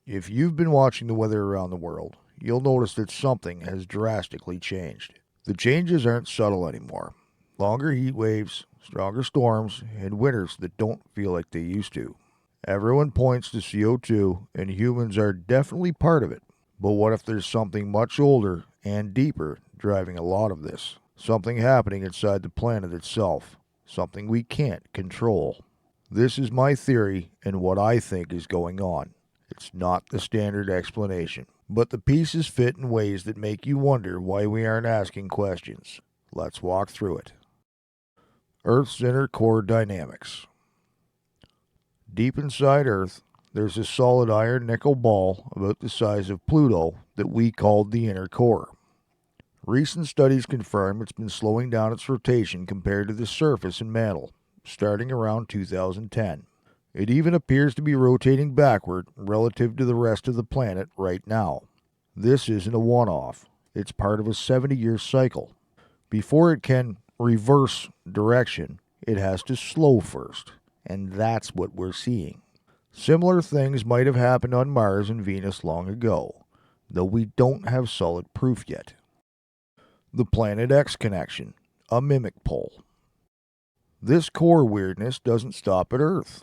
If you've been watching the weather around the world, you'll notice that something has drastically changed. The changes aren't subtle anymore. Longer heat waves, stronger storms, and winters that don't feel like they used to. Everyone points to CO2, and humans are definitely part of it. But what if there's something much older and deeper driving a lot of this? Something happening inside the planet itself. Something we can't control. This is my theory and what I think is going on. It's not the standard explanation, but the pieces fit in ways that make you wonder why we aren't asking questions. Let's walk through it. Earth's inner core dynamics. Deep inside Earth, there's a solid iron nickel ball about the size of Pluto that we called the inner core. Recent studies confirm it's been slowing down its rotation compared to the surface and mantle, starting around 2010. It even appears to be rotating backward relative to the rest of the planet right now. This isn't a one-off. It's part of a 70-year cycle. Before it can reverse direction, it has to slow first, and that's what we're seeing. Similar things might have happened on Mars and Venus long ago, though we don't have solid proof yet. The Planet X connection, a mimic pole. This core weirdness doesn't stop at Earth.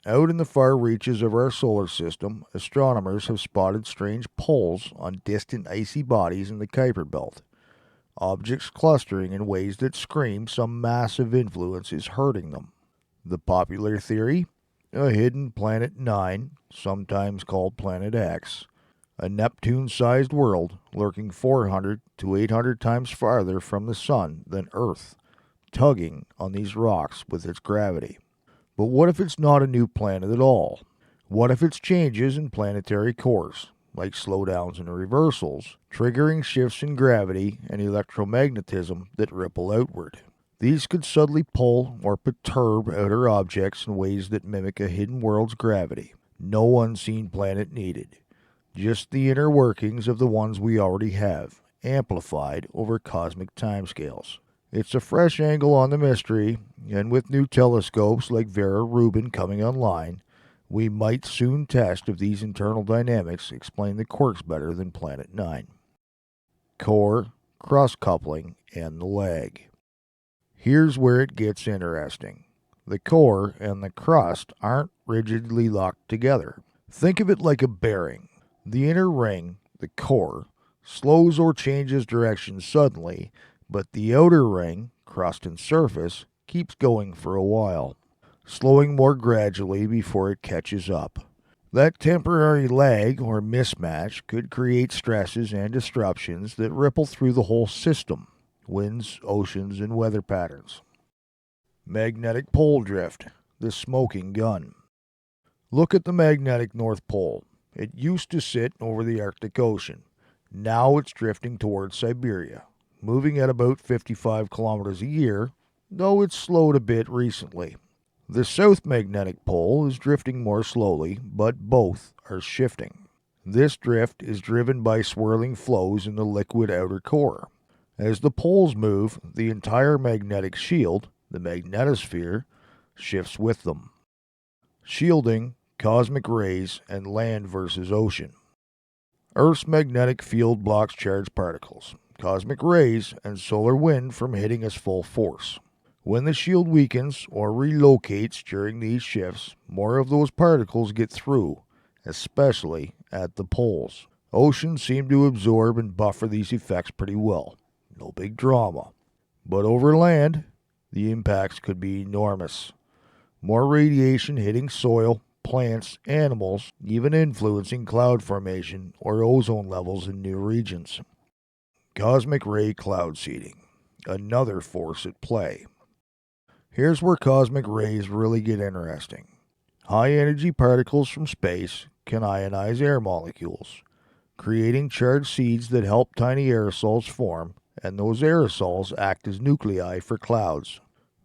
Out in the far reaches of our solar system, astronomers have spotted strange poles on distant icy bodies in the Kuiper Belt. Objects clustering in ways that scream some massive influence is hurting them. The popular theory? A hidden Planet 9, sometimes called Planet X, a Neptune-sized world lurking 400 to 800 times farther from the Sun than Earth, tugging on these rocks with its gravity. But what if it's not a new planet at all? What if it's changes in planetary cores, like slowdowns and reversals, triggering shifts in gravity and electromagnetism that ripple outward? These could suddenly pull or perturb outer objects in ways that mimic a hidden world's gravity. No unseen planet needed. Just the inner workings of the ones we already have, amplified over cosmic timescales. It's a fresh angle on the mystery, and with new telescopes like Vera Rubin coming online, we might soon test if these internal dynamics explain the quirks better than Planet 9. Core-crust coupling and the lag. Here's where it gets interesting. The core and the crust aren't rigidly locked together. Think of it like a bearing. The inner ring, the core, slows or changes direction suddenly, but the outer ring, crust and surface, keeps going for a while, slowing more gradually before it catches up. That temporary lag or mismatch could create stresses and disruptions that ripple through the whole system, winds, oceans, and weather patterns. Magnetic pole drift, the smoking gun. Look at the magnetic North Pole. It used to sit over the Arctic Ocean. Now it's drifting towards Siberia, moving at about 55 kilometers a year, though it's slowed a bit recently. The South Magnetic Pole is drifting more slowly, but both are shifting. This drift is driven by swirling flows in the liquid outer core. As the poles move, the entire magnetic shield, the magnetosphere, shifts with them. Shielding, cosmic rays, and land versus ocean. Earth's magnetic field blocks charged particles, cosmic rays, and solar wind from hitting us full force. When the shield weakens or relocates during these shifts, more of those particles get through, especially at the poles. Oceans seem to absorb and buffer these effects pretty well. No big drama. But over land, the impacts could be enormous. More radiation hitting soil, plants, animals, even influencing cloud formation or ozone levels in new regions. Cosmic ray cloud seeding, another force at play. Here's where cosmic rays really get interesting. High-energy particles from space can ionize air molecules, creating charged seeds that help tiny aerosols form, and those aerosols act as nuclei for clouds.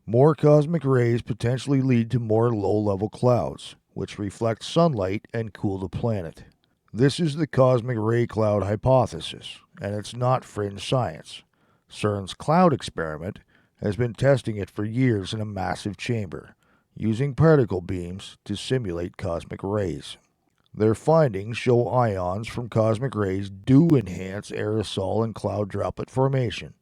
More cosmic rays potentially lead to more low-level clouds, which reflect sunlight and cool the planet. This is the cosmic ray cloud hypothesis, and it's not fringe science. CERN's cloud experiment has been testing it for years in a massive chamber, using particle beams to simulate cosmic rays. Their findings show ions from cosmic rays do enhance aerosol and cloud droplet formation,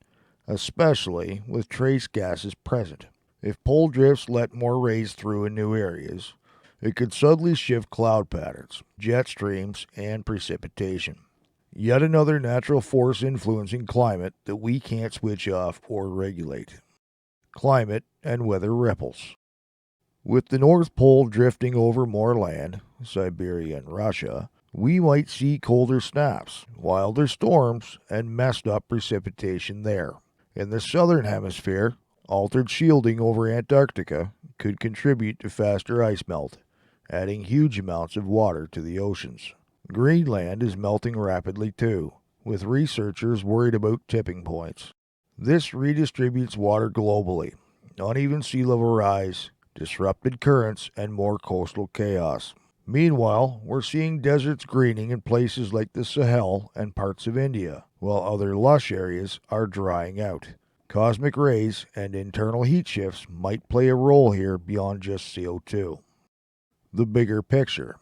especially with trace gases present. If pole drifts let more rays through in new areas, it could suddenly shift cloud patterns, jet streams, and precipitation. Yet another natural force influencing climate that we can't switch off or regulate. Climate and weather ripples. With the North Pole drifting over more land, Siberia and Russia, we might see colder snaps, wilder storms, and messed up precipitation there. In the southern hemisphere, altered shielding over Antarctica could contribute to faster ice melt, adding huge amounts of water to the oceans. Greenland is melting rapidly too, with researchers worried about tipping points. This redistributes water globally, uneven sea level rise, disrupted currents, and more coastal chaos. Meanwhile, we're seeing deserts greening in places like the Sahel and parts of India, while other lush areas are drying out. Cosmic rays and internal heat shifts might play a role here beyond just CO2. The bigger picture.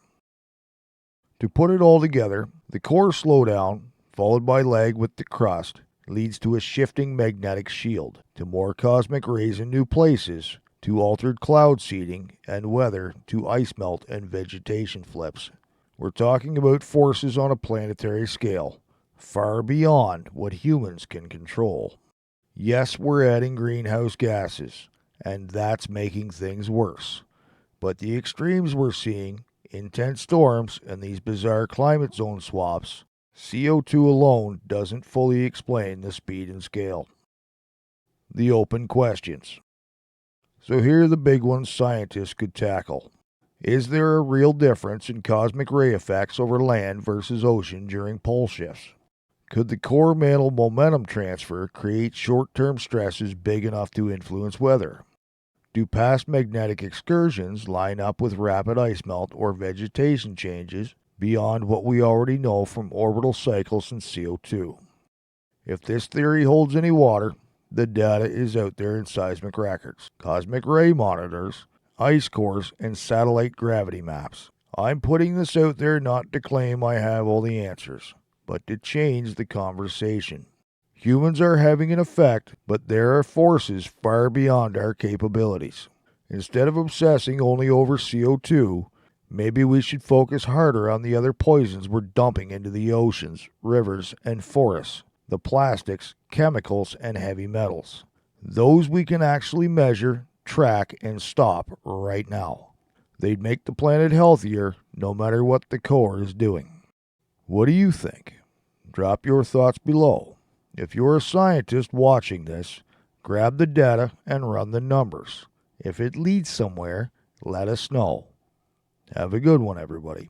To put it all together, the core slowdown, followed by lag with the crust, leads to a shifting magnetic shield, to more cosmic rays in new places, to altered cloud seeding and weather, to ice melt and vegetation flips. We're talking about forces on a planetary scale, far beyond what humans can control. Yes, we're adding greenhouse gases, and that's making things worse. But the extremes we're seeing, intense storms and these bizarre climate zone swaps, CO2 alone doesn't fully explain the speed and scale. The open questions. So here are the big ones scientists could tackle. Is there a real difference in cosmic ray effects over land versus ocean during pole shifts? Could the core mantle momentum transfer create short-term stresses big enough to influence weather? Do past magnetic excursions line up with rapid ice melt or vegetation changes beyond what we already know from orbital cycles and CO2? If this theory holds any water, the data is out there in seismic records, cosmic ray monitors, ice cores, and satellite gravity maps. I'm putting this out there not to claim I have all the answers, but to change the conversation. Humans are having an effect, but there are forces far beyond our capabilities. Instead of obsessing only over CO2, maybe we should focus harder on the other poisons we're dumping into the oceans, rivers, and forests, the plastics, chemicals, and heavy metals. Those we can actually measure, track, and stop right now. They'd make the planet healthier no matter what the core is doing. What do you think? Drop your thoughts below. If you're a scientist watching this, grab the data and run the numbers. If it leads somewhere, let us know. Have a good one, everybody.